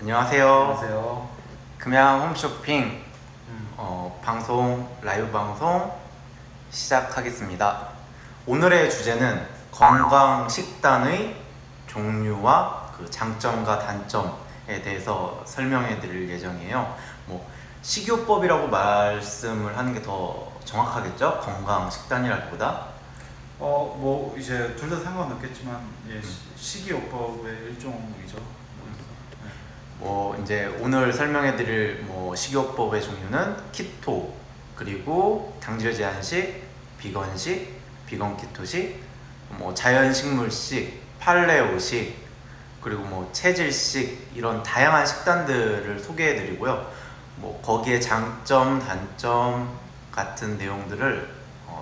안녕하세요. 안녕하세요. 금양 홈쇼핑 방송, 라이브 방송 시작하겠습니다. 오늘의 주제는 건강식단의 종류와 그 장점과 단점에 대해서 설명해 드릴 예정이에요. 식이요법이라고 말씀을 하는 게 더 정확하겠죠? 건강식단이라기보다. 이제 둘 다 상관없겠지만 식이요법의 일종이죠. 이제 오늘 설명해 드릴 식이요법의 종류는 키토, 그리고 당질 제한식, 비건식, 비건 키토식, 자연식물식, 팔레오식, 그리고 체질식, 이런 다양한 식단들을 소개해 드리고요. 거기에 장점, 단점 같은 내용들을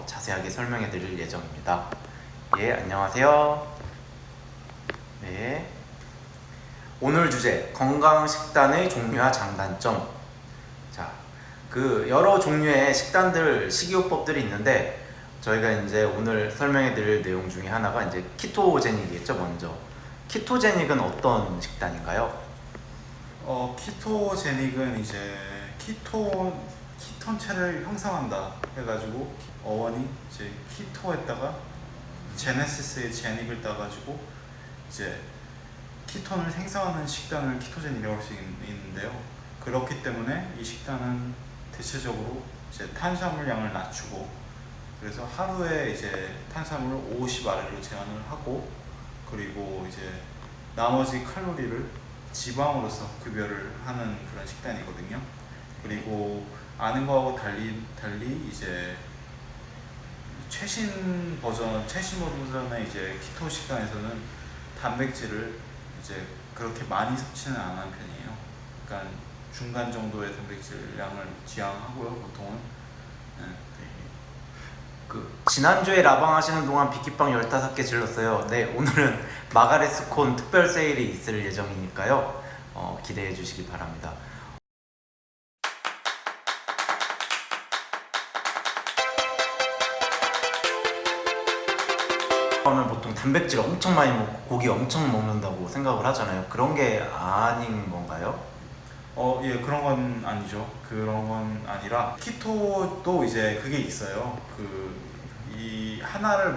자세하게 설명해 드릴 예정입니다. 예, 안녕하세요. 네. 오늘 주제, 건강식단의 종류와 장단점. 자, 여러 종류의 식단들, 식이요법들이 있는데, 저희가 이제 오늘 설명해 드릴 내용 중에 하나가 이제 키토제닉이겠죠, 먼저. 키토제닉은 어떤 식단인가요? 키토제닉은 이제 키톤체를 형성한다 해가지고 어원이 이제 키토에다가 제네시스의 제닉을 따가지고 이제 키톤을 생성하는 식단을 키토제닉이라고 할 수 있는데요. 그렇기 때문에 이 식단은 대체적으로 이제 탄수화물 양을 낮추고, 그래서 하루에 이제 탄수화물을 50 아래로 제한을 하고, 그리고 이제 나머지 칼로리를 지방으로서 급여를 하는 그런 식단이거든요. 그리고 아는 거하고 달리 이제 최신 버전의 이제 키토 식단에서는 단백질을 이제 그렇게 많이 섭취는 안 하는 편이에요. 그러니까 중간 정도의 단백질량을 지향하고요, 보통은. 네. 지난주에 라방 하시는 동안 빅키빵 15개 질렀어요. 네, 오늘은 마가렛스콘 특별 세일이 있을 예정이니까요. 기대해 주시기 바랍니다. 그러면 보통 단백질 엄청 많이 먹고 고기 엄청 먹는다고 생각을 하잖아요. 그런 게 아닌 건가요? 그런 건 아니죠. 그런 건 아니라 키토도 이제 그게 있어요.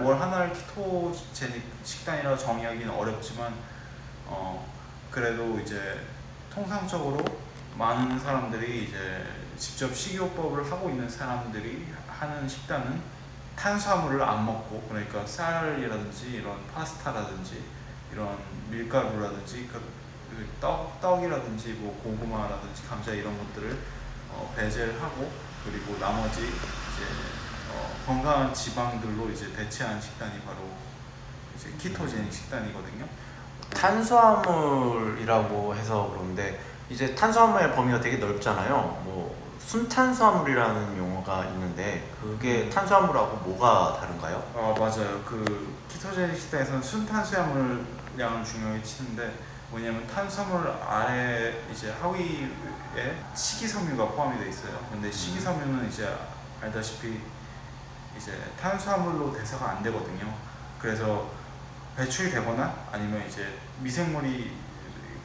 뭘 하나를 키토제닉 식단이라고 정의하기는 어렵지만 그래도 이제 통상적으로 많은 사람들이 이제 직접 식이요법을 하고 있는 사람들이 하는 식단은 탄수화물을 안 먹고, 그러니까 쌀이라든지 이런 파스타라든지 이런 밀가루라든지 떡이라든지 고구마라든지 감자 이런 것들을 배제를 하고, 그리고 나머지 이제 건강한 지방들로 이제 대체한 식단이 바로 이제 키토제닉 식단이거든요. 탄수화물이라고 해서 그런데 이제 탄수화물의 범위가 되게 넓잖아요. 순탄수화물이라는 용어가 있는데 그게 탄수화물하고 뭐가 다른가요? 맞아요. 키토제닉 식단에서는 순탄수화물량을 중요하게 치는데, 뭐냐면 탄수화물 아래 이제 하위에 식이섬유가 포함이 되어 있어요. 근데 식이섬유는 이제 알다시피 이제 탄수화물로 대사가 안 되거든요. 그래서 배출이 되거나 아니면 이제 미생물이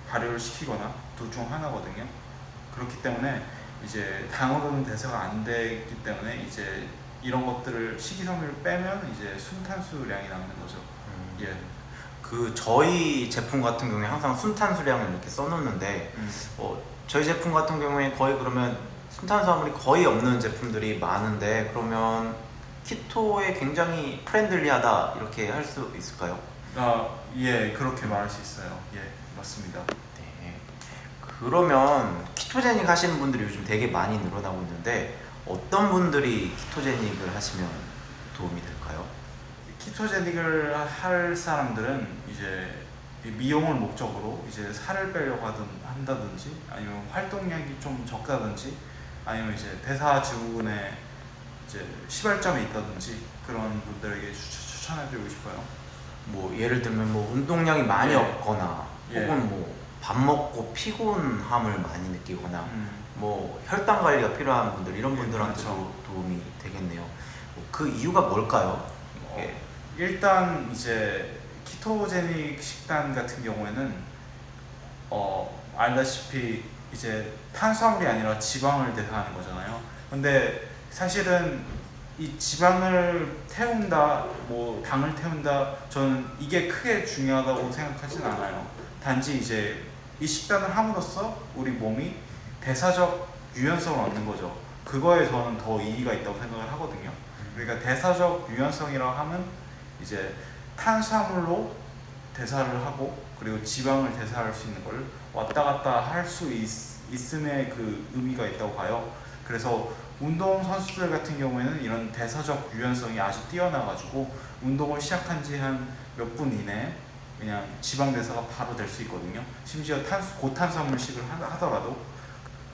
발효를 시키거나 둘 중 하나거든요. 그렇기 때문에 이제 당으로는 대사가 안 되기 때문에 이제 이런 것들을 식이섬유를 빼면 이제 순탄수량이 남는 거죠. 예. 저희 제품 같은 경우에 항상 순탄수량을 이렇게 써놓는데 저희 제품 같은 경우에 거의 그러면 순탄수화물이 거의 없는 제품들이 많은데, 그러면 키토에 굉장히 프렌들리하다 이렇게 할 수 있을까요? 예, 그렇게 말할 수 있어요. 예, 맞습니다. 네. 그러면 키토제닉 하시는 분들이 요즘 되게 많이 늘어나고 있는데 어떤 분들이 키토제닉을 하시면 도움이 될까요? 키토제닉을 할 사람들은 이제 미용을 목적으로 이제 살을 빼려고 한다든지, 아니면 활동량이 좀 적다든지, 아니면 이제 대사 증후군에 이제 시발점이 있다든지, 그런 분들에게 추천해드리고 싶어요. 예를 들면 운동량이 많이 예. 없거나 예. 혹은 밥 먹고 피곤함을 많이 느끼거나 혈당 관리가 필요한 분들, 이런 분들한테도 그렇죠. 도움이 되겠네요. 그 이유가 뭘까요? 일단 이제 키토제닉 식단 같은 경우에는 알다시피 이제 탄수화물이 아니라 지방을 대사하는 거잖아요. 근데 사실은 이 지방을 태운다, 뭐 당을 태운다, 저는 이게 크게 중요하다고 생각하진 않아요. 단지 이제 이 식단을 함으로써 우리 몸이 대사적 유연성을 얻는 거죠. 그거에 저는 더 이의가 있다고 생각을 하거든요. 그러니까 대사적 유연성이라고 하면 이제 탄수화물로 대사를 하고 그리고 지방을 대사할 수 있는 걸 왔다 갔다 할 수 있음의 그 의미가 있다고 봐요. 그래서 운동 선수들 같은 경우에는 이런 대사적 유연성이 아주 뛰어나가지고 운동을 시작한 지 한 몇 분 이내에 그냥 지방 대사가 바로 될 수 있거든요. 심지어 고탄수화물식을 하더라도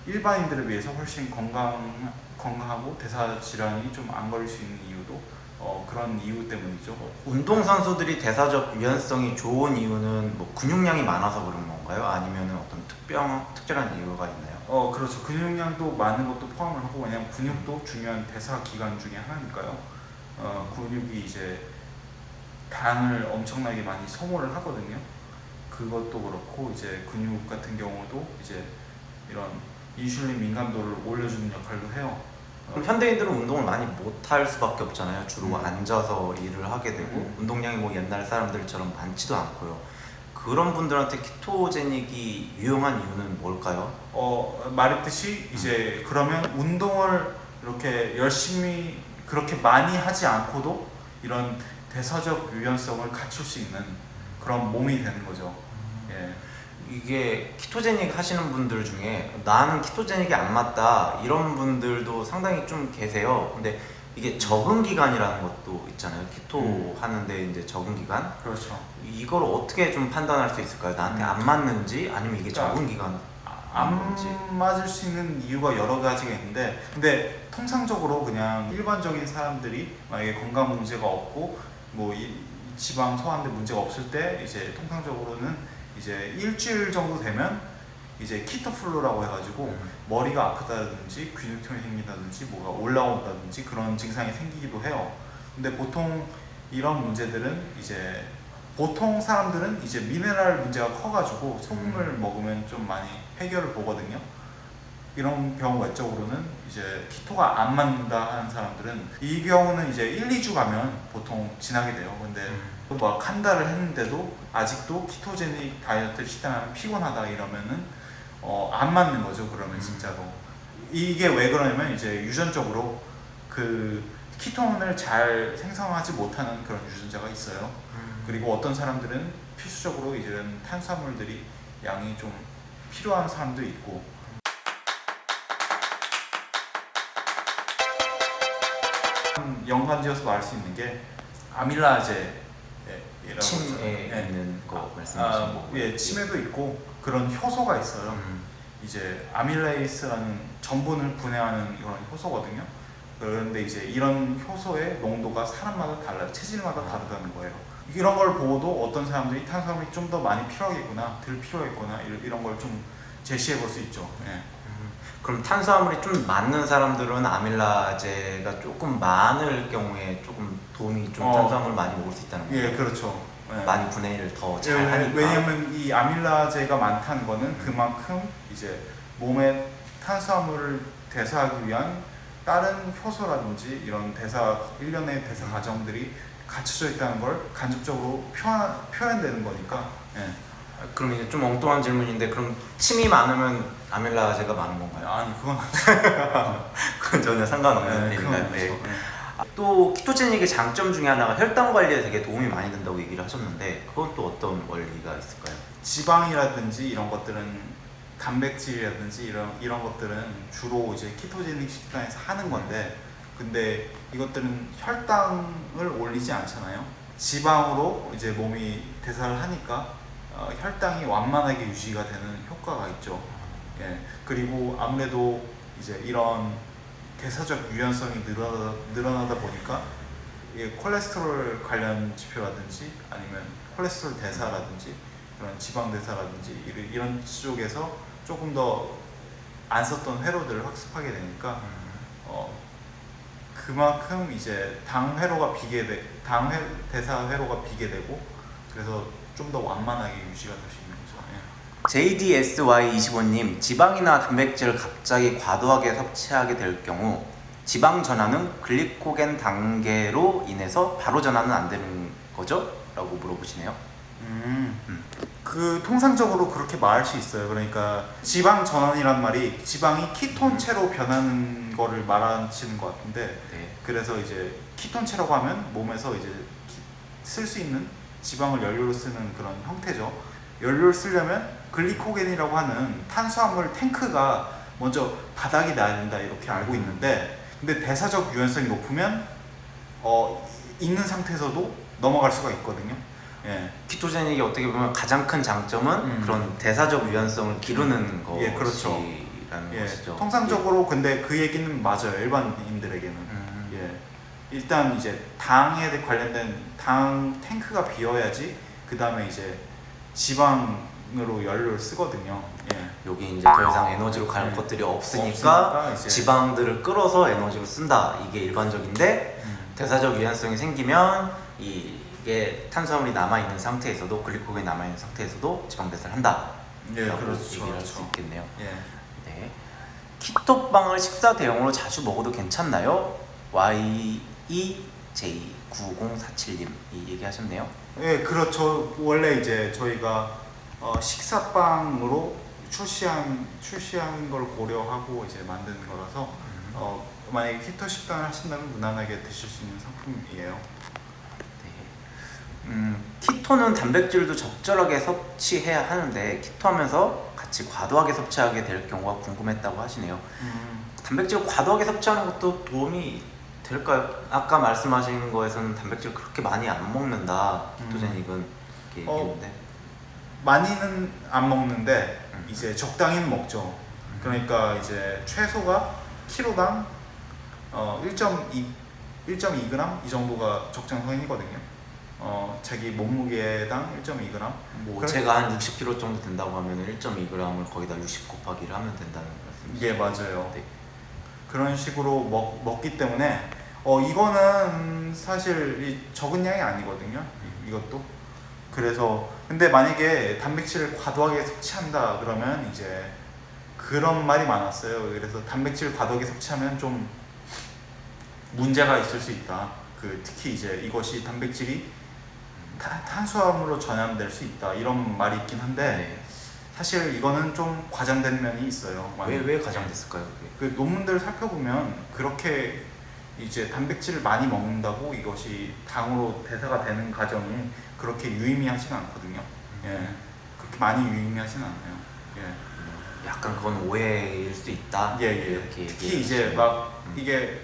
일반인들에 비해서 훨씬 건강하고 대사 질환이 좀 안 걸릴 수 있는 이유도 그런 이유 때문이죠. 운동 선수들이 대사적 유연성이 좋은 이유는 뭐 근육량이 많아서 그런 건가요? 아니면 어떤 특별한 이유가 있나요? 그렇죠. 근육량도 많은 것도 포함을 하고, 왜냐면 근육도 중요한 대사 기관 중에 하나니까요. 근육이 이제 당을 엄청나게 많이 소모를 하거든요. 그것도 그렇고 이제 근육 같은 경우도 이제 이런 인슐린 민감도를 올려주는 역할도 해요. 그럼 현대인들은 운동을 많이 못할 수밖에 없잖아요. 주로 음. 앉아서 일을 하게 되고 운동량이 뭐 옛날 사람들처럼 많지도 않고요. 그런 분들한테 키토제닉이 유용한 이유는 뭘까요? 말했듯이 이제 그러면 운동을 이렇게 열심히 그렇게 많이 하지 않고도 이런 대사적 유연성을 갖출 수 있는 그런 몸이 되는 거죠. 예. 이게 키토제닉 하시는 분들 중에 나는 키토제닉이 안 맞다 이런 분들도 상당히 좀 계세요. 근데 이게 적응 기간이라는 것도 있잖아요. 키토 하는데 이제 적응 기간. 그렇죠. 이걸 어떻게 좀 판단할 수 있을까요? 나한테 안 맞는지 아니면 이게 그러니까 적응 기간 안 맞을 수 있는 이유가 여러 가지가 있는데, 근데 통상적으로 그냥 일반적인 사람들이 만약에 건강 문제가 없고 뭐 이 지방 소화하는데 문제가 없을 때 이제 통상적으로는 이제 일주일 정도 되면 이제 키토플루라고 해가지고 머리가 아프다든지 근육통이 생긴다든지 뭐가 올라온다든지 그런 증상이 생기기도 해요. 근데 보통 이런 문제들은 이제 보통 사람들은 이제 미네랄 문제가 커가지고 소금을 먹으면 좀 많이 해결을 보거든요. 이런 경우 외적으로는 이제 키토가 안 맞는다 하는 사람들은 이 경우는 이제 1, 2주 가면 보통 지나게 돼요. 근데 뭐 한 달을 했는데도 아직도 키토제닉 다이어트를 시도하면 피곤하다 이러면은 안 맞는 거죠. 그러면 진짜로 이게 왜 그러냐면 이제 유전적으로 그 키톤을 잘 생성하지 못하는 그런 유전자가 있어요. 그리고 어떤 사람들은 필수적으로 이런 탄수화물들이 양이 좀 필요한 사람도 있고. 연관지어서 말할 수 있는 게 아밀라제라고 침에 있는 거 말씀하시는 거예요? 예, 침에도 있고 그런 효소가 있어요. 이제 아밀레이스라는 전분을 분해하는 이런 효소거든요. 그런데 이제 이런 효소의 농도가 사람마다 달라요. 체질마다 다르다는 거예요. 이런 걸 보고도 어떤 사람들이 탄수화물이 좀 더 많이 필요하겠구나, 덜 필요하겠구나 이런 걸 좀 제시해 볼 수 있죠. 예. 그럼 탄수화물이 좀 많은 사람들은 아밀라제가 조금 많을 경우에 조금 도움이 좀 탄수화물 많이 먹을 수 있다는 거예요? 예, 그렇죠. 예. 많이 분해를 더 잘 하니까. 왜냐면 이 아밀라제가 많다는 거는 그만큼 이제 몸에 탄수화물을 대사하기 위한 다른 효소라든지 이런 일련의 대사 과정들이 갖춰져 있다는 걸 간접적으로 표현되는 거니까. 예. 그럼 이제 좀 엉뚱한 질문인데 그럼 침이 많으면 아밀라제가 많은 건가요? 아니 그건 그건 전혀 상관없는 일인가요? 네. 또 키토제닉의 장점 중에 하나가 혈당 관리에 되게 도움이 많이 된다고 얘기를 하셨는데 그건 또 어떤 원리가 있을까요? 지방이라든지 이런 것들은 단백질이라든지 이런 것들은 주로 이제 키토제닉 식단에서 하는 건데, 근데 이것들은 혈당을 올리지 않잖아요. 지방으로 이제 몸이 대사를 하니까 혈당이 완만하게 유지가 되는 효과가 있죠. 예. 그리고 아무래도 이제 이런 대사적 유연성이 늘어나다 보니까 이게 콜레스테롤 관련 지표라든지 아니면 콜레스테롤 대사라든지 그런 지방 대사라든지 이런 쪽에서 조금 더 안 썼던 회로들을 학습하게 되니까 그만큼 이제 당 대사 회로가 비게 되고 그래서 좀 더 완만하게 유지가 될 수 있는 거죠. 예. JDSY25님, 지방이나 단백질을 갑자기 과도하게 섭취하게 될 경우 지방 전환은 글리코겐 단계로 인해서 바로 전환은 안 되는 거죠? 라고 물어보시네요. 그 통상적으로 그렇게 말할 수 있어요. 그러니까 지방 전환이란 말이 지방이 키톤체로 변하는 거를 말하시는 것 같은데, 네. 그래서 이제 키톤체라고 하면 몸에서 이제 쓸 수 있는 지방을 연료로 쓰는 그런 형태죠. 연료를 쓰려면 글리코겐이라고 하는 탄수화물 탱크가 먼저 바닥이 나야 된다 이렇게 알고 있는데, 근데 대사적 유연성이 높으면 있는 상태에서도 넘어갈 수가 있거든요. 예. 키토제닉이 어떻게 보면 가장 큰 장점은 그런 대사적 유연성을 기르는 예, 그렇죠. 것이라는 예, 것이죠. 통상적으로 근데 그 얘기는 맞아요. 일반인들에게는. 예. 일단 이제 당에 관련된 당 탱크가 비어야지 그 다음에 이제 지방으로 연료를 쓰거든요. 예. 여기 이제 더 이상 에너지로 가는 예. 것들이 없으니까 없으니까 이제 지방들을 끌어서 에너지로 쓴다. 이게 일반적인데 대사적 유연성이 생기면 이게 탄수화물이 남아있는 상태에서도 글리코겐이 남아있는 상태에서도 지방 배설을 한다. 예, 라고 그렇죠. 얘기를 할 수 있겠네요. 예. 네. 키토빵을 식사 대용으로 자주 먹어도 괜찮나요? YEJ9047님 이 얘기하셨네요. 예, 그렇죠. 원래 이제 저희가 식사빵으로 출시한 걸 고려하고 이제 만든 거라서 만약에 키토 식단을 하신다면 무난하게 드실 수 있는 상품이에요. 키토는 단백질도 적절하게 섭취해야 하는데 키토하면서 같이 과도하게 섭취하게 될 경우가 궁금했다고 하시네요. 단백질 과도하게 섭취하는 것도 도움이 될까요? 아까 말씀하신 거에서는 단백질 그렇게 많이 안 먹는다. 키토제닉은 이렇게 얘기했는데 많이는 안 먹는데 이제 적당히는 먹죠. 그러니까 이제 최소가 키로당 1.2g 이 정도가 적정선이거든요. 자기 몸무게당 1.2g. 뭐 제가 한 60kg 정도 된다고 하면 1.2g을 거기다 60 곱하기를 하면 된다는 말씀이시죠? 예, 맞아요. 네. 그런 식으로 먹기 때문에 이거는 사실 적은 양이 아니거든요. 이것도. 그래서 근데 만약에 단백질을 과도하게 섭취한다 그러면 이제 그런 말이 많았어요. 그래서 단백질 과도하게 섭취하면 좀 문제가 있을 수 있다. 특히 이제 이것이 단백질이 탄수화물로 전환될 수 있다 이런 말이 있긴 한데 네. 사실 이거는 좀 과장된 면이 있어요. 왜 과장됐을까요? 그게? 그 논문들을 살펴보면 그렇게 이제 단백질을 많이 먹는다고 이것이 당으로 대사가 되는 과정이 그렇게 유의미하지는 않거든요. 예, 그렇게 많이 유의미하지는 않아요. 예. 약간 그건 오해일 수 있다. 예. 이렇게 특히 이제 막 이게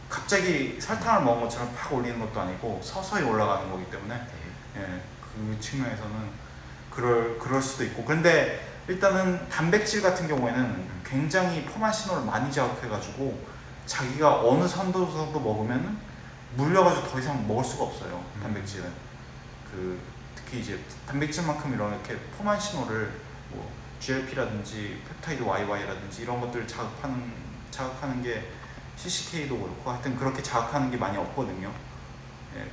갑자기 설탕을 먹은 것처럼 팍 올리는 것도 아니고 서서히 올라가는 거기 때문에 예, 그 측면에서는 그럴 수도 있고. 근데 일단은 단백질 같은 경우에는 굉장히 포만 신호를 많이 자극해가지고 자기가 어느 선도 먹으면 물려가지고 더 이상 먹을 수가 없어요. 단백질은 특히 이제 단백질만큼 이렇게 포만 신호를 뭐 GLP라든지 펩타이드 YY라든지 이런 것들을 자극하는 게 CCK도 그렇고 하여튼 그렇게 자극하는 게 많이 없거든요. 예.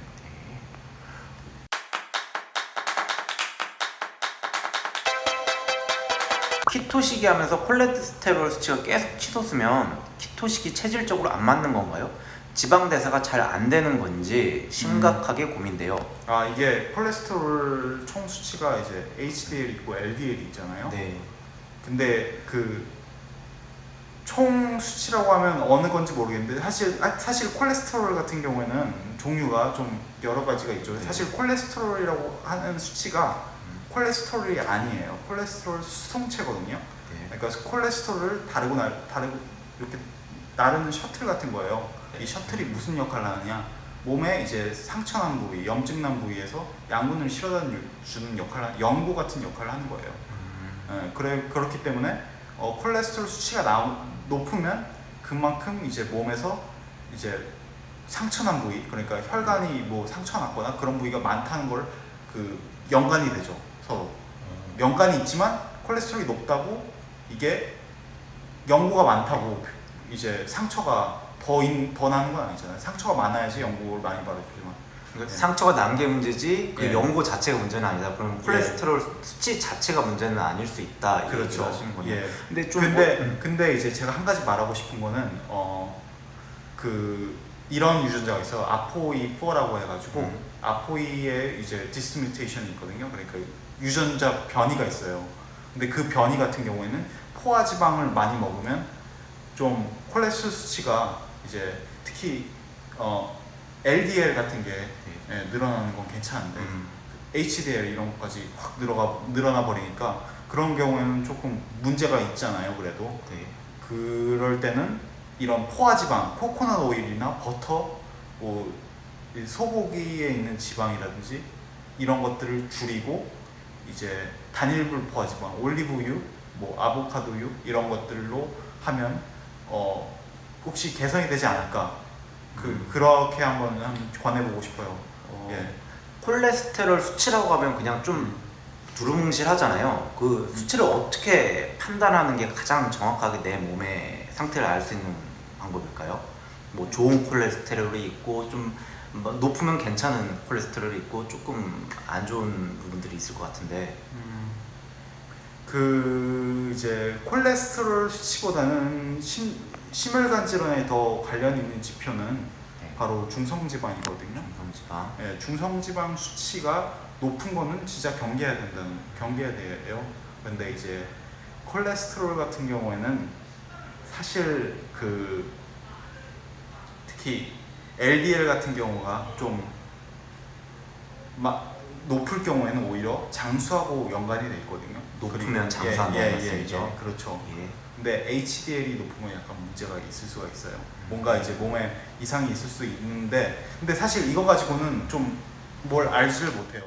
키토식이 하면서 콜레스테롤 수치가 계속 치솟으면 키토식이 체질적으로 안 맞는 건가요? 지방 대사가 잘 안 되는 건지 심각하게 고민돼요. 이게 콜레스테롤 총 수치가 이제 HDL 있고 LDL 있잖아요. 네. 근데 총 수치라고 하면 어느 건지 모르겠는데 사실 콜레스테롤 같은 경우에는 종류가 좀 여러 가지가 있죠. 네. 사실 콜레스테롤이라고 하는 수치가 콜레스테롤이 아니에요. 콜레스테롤 수송체거든요. 네. 그러니까 콜레스테롤을 다르고 이렇게 나르는 셔틀 같은 거예요. 이 셔틀이 무슨 역할을 하느냐? 몸에 이제 상처난 부위, 염증 난 부위에서 양분을 실어다 주는 연고 같은 역할을 하는 거예요. 그렇기 때문에 콜레스테롤 수치가 높으면 그만큼 이제 몸에서 이제 상처난 부위, 그러니까 혈관이 뭐 상처났거나 그런 부위가 많다는 걸 연관이 되죠. 서로 연관이 있지만 콜레스테롤이 높다고 이게 연고가 많다고 이제 상처가 더 나는 건 아니잖아요. 상처가 많아야지 연고를 많이 받아주지만 그러니까 상처가 난 게 문제지 그 예. 연고 자체가 문제는 아니다. 그럼 콜레스테롤 수치 자체가 문제는 아닐 수 있다. 이 그렇죠. 얘기를 하시는 거네요. 예. 근데 좀 근데 이제 제가 한 가지 말하고 싶은 거는 그 이런 유전자가 있어요. APOE4라고 해가지고 APOE에 이제 디스뮤테이션이 있거든요. 그러니까 유전자 변이가 있어요. 근데 그 변이 같은 경우에는 포화지방을 많이 먹으면 좀 콜레스테롤 수치가 이제 특히 LDL 같은 게 예, 늘어나는 건 괜찮은데 HDL 이런 것까지 확 늘어나 버리니까 그런 경우에는 조금 문제가 있잖아요. 그래도 네. 그럴 때는 이런 포화지방, 코코넛 오일이나 버터, 뭐 소고기에 있는 지방이라든지 이런 것들을 줄이고 이제 단일불 포화지방, 올리브유, 뭐 아보카도유 이런 것들로 하면 혹시 개선이 되지 않을까? 그렇게 한번 권해보고 싶어요. 예. 콜레스테롤 수치라고 하면 그냥 좀 두루뭉실하잖아요. 그 수치를 어떻게 판단하는 게 가장 정확하게 내 몸의 상태를 알 수 있는 방법일까요? 뭐 좋은 콜레스테롤이 있고 좀 높으면 괜찮은 콜레스테롤이 있고 조금 안 좋은 부분들이 있을 것 같은데. 그 이제 콜레스테롤 수치보다는 심혈관 질환에 더 관련 있는 지표는 네. 바로 중성지방이거든요. 중성지방. 예, 중성지방 수치가 높은 거는 진짜 경계해야 돼요. 근데 이제 콜레스테롤 같은 경우에는 사실 그 특히 LDL 같은 경우가 좀 높을 경우에는 오히려 장수하고 연관이 돼 있거든요. 높으면 장수한다는 말씀이죠. 예, 그렇죠. 예. 근데 HDL이 높으면 약간 문제가 있을 수가 있어요. 뭔가 이제 몸에 이상이 있을 수 있는데 근데 사실 이거 가지고는 좀 뭘 알지를 못해요.